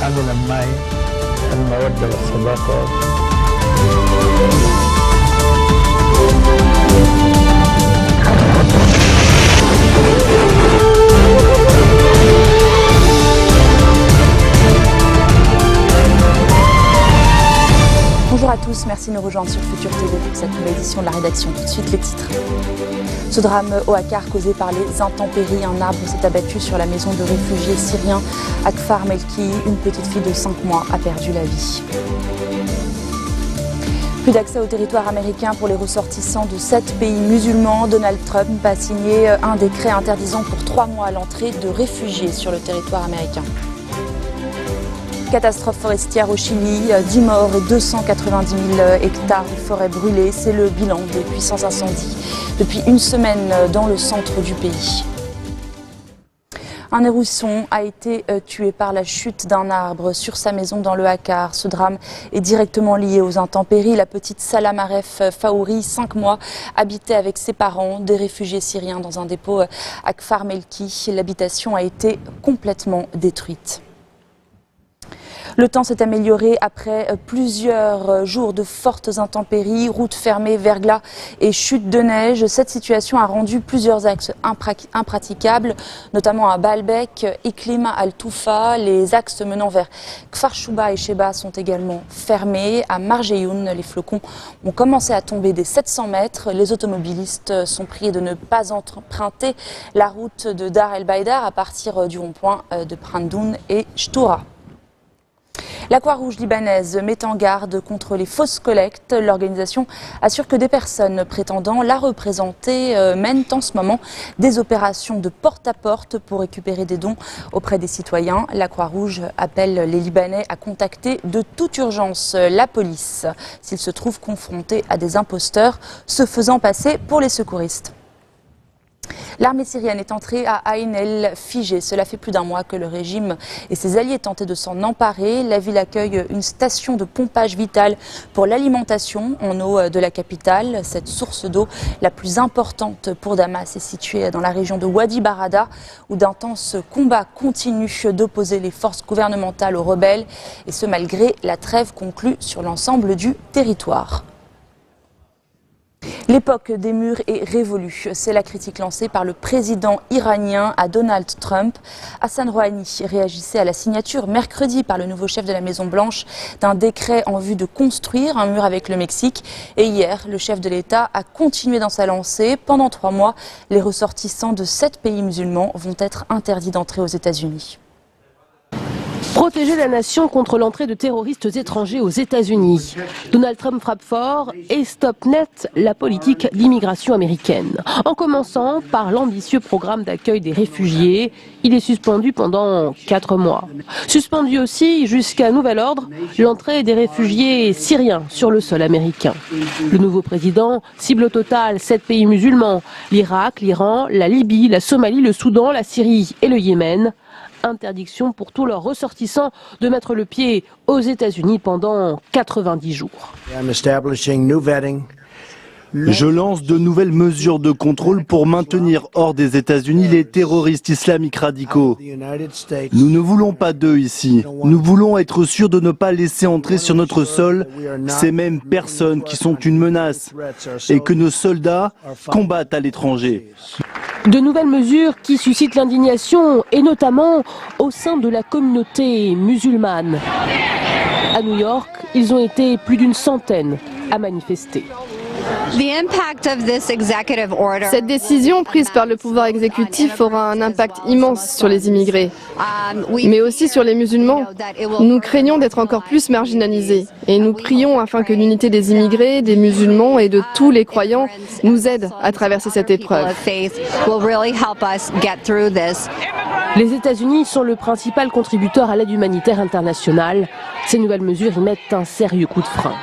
أمن معي المودة والصداقة. Bonjour à tous, merci de nous rejoindre sur Futur TV pour cette nouvelle édition de la rédaction. Tout de suite les titres. Ce drame au Akkar causé par les intempéries, un arbre s'est abattu sur la maison de réfugiés syriens à Kfar Melki. Une petite fille de 5 mois a perdu la vie. Plus d'accès au territoire américain pour les ressortissants de 7 pays musulmans. Donald Trump a signé un décret interdisant pour 3 mois l'entrée de réfugiés sur le territoire américain. Catastrophe forestière au Chili, 10 morts et 290 000 hectares de forêt brûlées. C'est le bilan des puissants incendies depuis une semaine dans le centre du pays. Un hérisson a été tué par la chute d'un arbre sur sa maison dans le Akkar. Ce drame est directement lié aux intempéries. La petite Salam Aref Faouri, 5 mois, habitait avec ses parents, des réfugiés syriens dans un dépôt à Kfar Melki. L'habitation a été complètement détruite. Le temps s'est amélioré après plusieurs jours de fortes intempéries, routes fermées, verglas et chutes de neige. Cette situation a rendu plusieurs axes impraticables, notamment à Baalbek, Iklim, Al-Toufa. Les axes menant vers Kfar Shouba et Sheba sont également fermés. À Marjeyoun, les flocons ont commencé à tomber des 700 mètres. Les automobilistes sont priés de ne pas emprunter la route de Dar el-Baïdar à partir du rond-point de Prandoun et Chtoura. La Croix-Rouge libanaise met en garde contre les fausses collectes. L'organisation assure que des personnes prétendant la représenter mènent en ce moment des opérations de porte-à-porte pour récupérer des dons auprès des citoyens. La Croix-Rouge appelle les Libanais à contacter de toute urgence la police s'ils se trouvent confrontés à des imposteurs se faisant passer pour les secouristes. L'armée syrienne est entrée à Ain el-Fijé. Cela fait plus d'un mois que le régime et ses alliés tentaient de s'en emparer. La ville accueille une station de pompage vital pour l'alimentation en eau de la capitale. Cette source d'eau la plus importante pour Damas est située dans la région de Wadi Barada, où d'intenses combats continuent d'opposer les forces gouvernementales aux rebelles, et ce malgré la trêve conclue sur l'ensemble du territoire. L'époque des murs est révolue. C'est la critique lancée par le président iranien à Donald Trump. Hassan Rouhani réagissait à la signature mercredi par le nouveau chef de la Maison-Blanche d'un décret en vue de construire un mur avec le Mexique. Et hier, le chef de l'État a continué dans sa lancée. Pendant 3 mois, les ressortissants de 7 pays musulmans vont être interdits d'entrer aux États-Unis. Protéger la nation contre l'entrée de terroristes étrangers aux États-Unis. Donald Trump frappe fort et stoppe net la politique d'immigration américaine. En commençant par l'ambitieux programme d'accueil des réfugiés, il est suspendu pendant 4 mois. Suspendu aussi, jusqu'à nouvel ordre, l'entrée des réfugiés syriens sur le sol américain. Le nouveau président cible au total 7 pays musulmans, l'Irak, l'Iran, la Libye, la Somalie, le Soudan, la Syrie et le Yémen. Interdiction pour tous leurs ressortissants de mettre le pied aux États-Unis pendant 90 jours. Je lance de nouvelles mesures de contrôle pour maintenir hors des États-Unis les terroristes islamiques radicaux. Nous ne voulons pas d'eux ici. Nous voulons être sûrs de ne pas laisser entrer sur notre sol ces mêmes personnes qui sont une menace et que nos soldats combattent à l'étranger. De nouvelles mesures qui suscitent l'indignation, et notamment au sein de la communauté musulmane. À New York, ils ont été plus d'une centaine à manifester. Cette décision prise par le pouvoir exécutif aura un impact immense sur les immigrés, mais aussi sur les musulmans. Nous craignons d'être encore plus marginalisés et nous prions afin que l'unité des immigrés, des musulmans et de tous les croyants nous aide à traverser cette épreuve. Les États-Unis sont le principal contributeur à l'aide humanitaire internationale. Ces nouvelles mesures y mettent un sérieux coup de frein.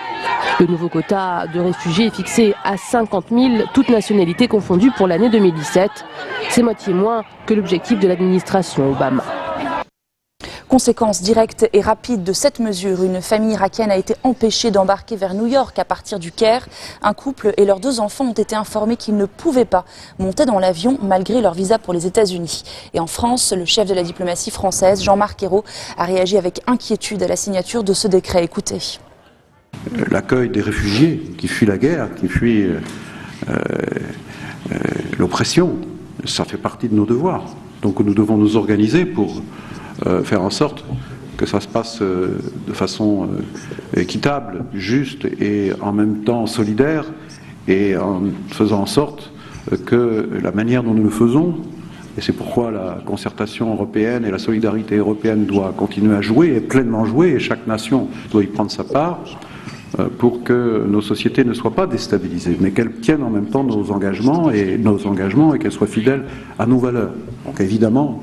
Le nouveau quota de réfugiés est fixé à 50 000, toutes nationalités confondues pour l'année 2017. C'est moitié moins que l'objectif de l'administration Obama. Conséquence directe et rapide de cette mesure, une famille irakienne a été empêchée d'embarquer vers New York à partir du Caire. Un couple et leurs 2 enfants ont été informés qu'ils ne pouvaient pas monter dans l'avion malgré leur visa pour les États-Unis. Et en France, le chef de la diplomatie française, Jean-Marc Ayrault, a réagi avec inquiétude à la signature de ce décret. Écoutez. L'accueil des réfugiés qui fuient la guerre, qui fuient l'oppression, ça fait partie de nos devoirs. Donc nous devons nous organiser pour faire en sorte que ça se passe de façon équitable, juste et en même temps solidaire, et en faisant en sorte que la manière dont nous le faisons, et c'est pourquoi la concertation européenne et la solidarité européenne doit continuer à jouer, et pleinement jouer, et chaque nation doit y prendre sa part, pour que nos sociétés ne soient pas déstabilisées, mais qu'elles tiennent en même temps nos engagements et qu'elles soient fidèles à nos valeurs. Donc évidemment,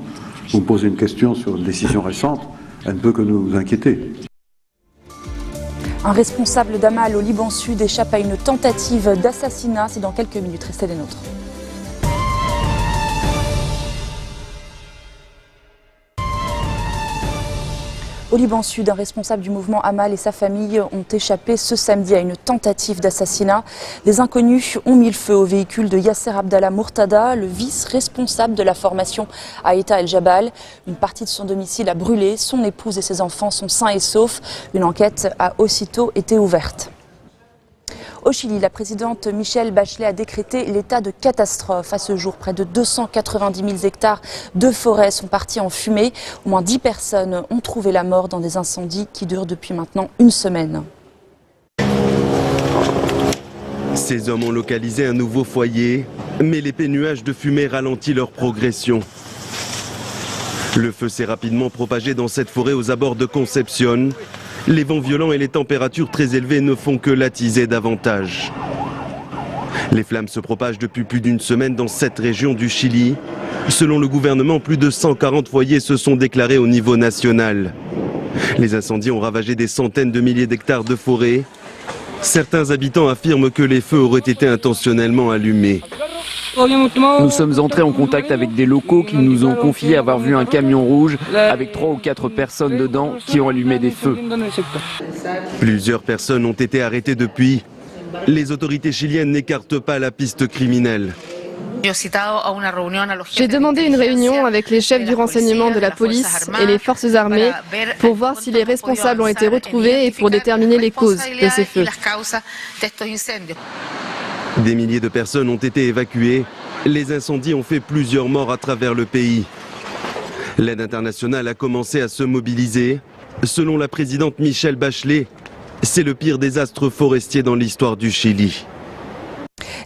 vous me posez une question sur une décision récente, elle ne peut que nous inquiéter. Un responsable d'Amal au Liban Sud échappe à une tentative d'assassinat. C'est dans quelques minutes. Restez les nôtres. Au Liban Sud, un responsable du mouvement Amal et sa famille ont échappé ce samedi à une tentative d'assassinat. Des inconnus ont mis le feu au véhicule de Yasser Abdallah Mourtada, le vice-responsable de la formation à État El-Jabal. Une partie de son domicile a brûlé, son épouse et ses enfants sont sains et saufs. Une enquête a aussitôt été ouverte. Au Chili, la présidente Michelle Bachelet a décrété l'état de catastrophe. À ce jour, près de 290 000 hectares de forêt sont partis en fumée. Au moins 10 personnes ont trouvé la mort dans des incendies qui durent depuis maintenant une semaine. Ces hommes ont localisé un nouveau foyer, mais l'épais nuage de fumée ralentit leur progression. Le feu s'est rapidement propagé dans cette forêt aux abords de Concepción. Les vents violents et les températures très élevées ne font que l'attiser davantage. Les flammes se propagent depuis plus d'une semaine dans cette région du Chili. Selon le gouvernement, plus de 140 foyers se sont déclarés au niveau national. Les incendies ont ravagé des centaines de milliers d'hectares de forêt. Certains habitants affirment que les feux auraient été intentionnellement allumés. Nous sommes entrés en contact avec des locaux qui nous ont confié avoir vu un camion rouge avec 3 ou 4 personnes dedans qui ont allumé des feux. Plusieurs personnes ont été arrêtées depuis. Les autorités chiliennes n'écartent pas la piste criminelle. J'ai demandé une réunion avec les chefs du renseignement de la police et les forces armées pour voir si les responsables ont été retrouvés et pour déterminer les causes de ces feux. Des milliers de personnes ont été évacuées. Les incendies ont fait plusieurs morts à travers le pays. L'aide internationale a commencé à se mobiliser. Selon la présidente Michelle Bachelet, c'est le pire désastre forestier dans l'histoire du Chili.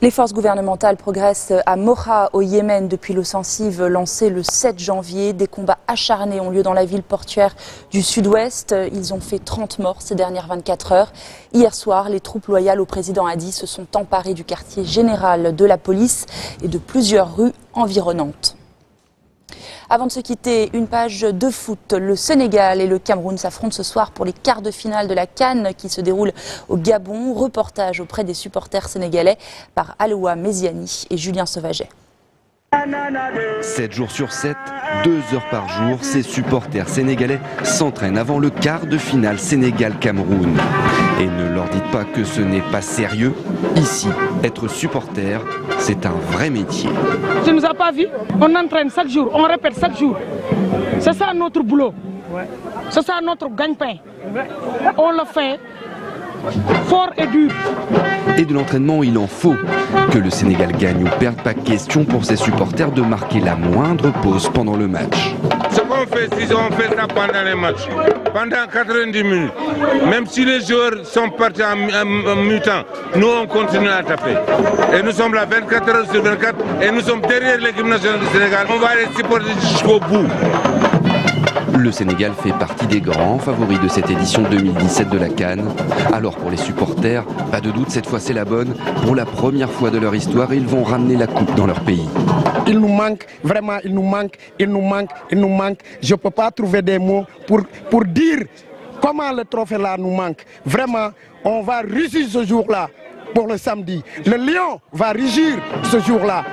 Les forces gouvernementales progressent à Mocha au Yémen depuis l'offensive lancée le 7 janvier. Des combats acharnés ont lieu dans la ville portuaire du sud-ouest. Ils ont fait 30 morts ces dernières 24 heures. Hier soir, les troupes loyales au président Hadi se sont emparées du quartier général de la police et de plusieurs rues environnantes. Avant de se quitter, une page de foot. Le Sénégal et le Cameroun s'affrontent ce soir pour les quarts de finale de la CAN qui se déroule au Gabon. Reportage auprès des supporters sénégalais par Aloua Méziani et Julien Sauvaget. 7 jours sur 7, 2 heures par jour, ces supporters sénégalais s'entraînent avant le quart de finale Sénégal-Cameroun. Et ne leur dites pas que ce n'est pas sérieux. Ici, être supporter, c'est un vrai métier. Tu ne nous as pas vus? On entraîne chaque jour, on répète chaque jour. C'est ça notre boulot. C'est ça notre gagne-pain. On le fait fort et dur. Et de l'entraînement, il en faut. Que le Sénégal gagne ou perde, pas question pour ses supporters de marquer la moindre pause pendant le match. Ce qu'on fait, si on fait ça pendant les matchs, pendant 90 minutes, même si les joueurs sont partis en mi-temps, nous on continue à taper. Et nous sommes là 24 heures sur 24 et nous sommes derrière l'équipe nationale du Sénégal. On va les supporter jusqu'au bout. Le Sénégal fait partie des grands favoris de cette édition 2017 de la CAN. Alors pour les supporters, pas de doute, cette fois c'est la bonne. Pour la première fois de leur histoire, ils vont ramener la coupe dans leur pays. Il nous manque, vraiment, il nous manque. Je ne peux pas trouver des mots pour dire comment le trophée là nous manque. Vraiment, on va rugir ce jour-là pour le samedi. Le lion va rugir ce jour-là.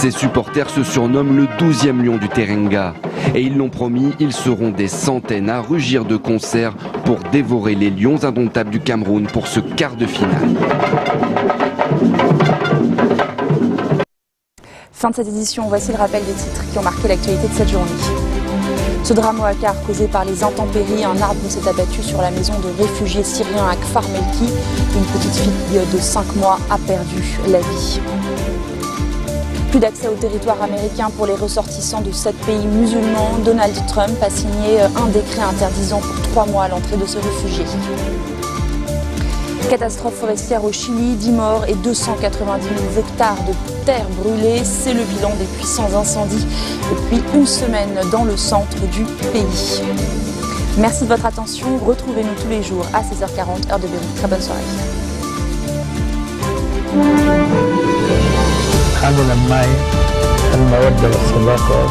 Ses supporters se surnomment le 12e lion du Teranga. Et ils l'ont promis, ils seront des centaines à rugir de concert pour dévorer les lions indomptables du Cameroun pour ce quart de finale. Fin de cette édition, voici le rappel des titres qui ont marqué l'actualité de cette journée. Ce drame au Dakar causé par les intempéries, un arbre s'est abattu sur la maison de réfugiés syriens à Kfar Melki. Une petite fille de 5 mois a perdu la vie. Plus d'accès au territoire américain pour les ressortissants de 7 pays musulmans. Donald Trump a signé un décret interdisant pour 3 mois l'entrée de ces réfugiés. Catastrophe forestière au Chili, 10 morts et 290 000 hectares de terre brûlée. C'est le bilan des puissants incendies depuis une semaine dans le centre du pays. Merci de votre attention. Retrouvez-nous tous les jours à 16h40, heure de Beyrouth. Très bonne soirée. هذا الماء المودة والصداقة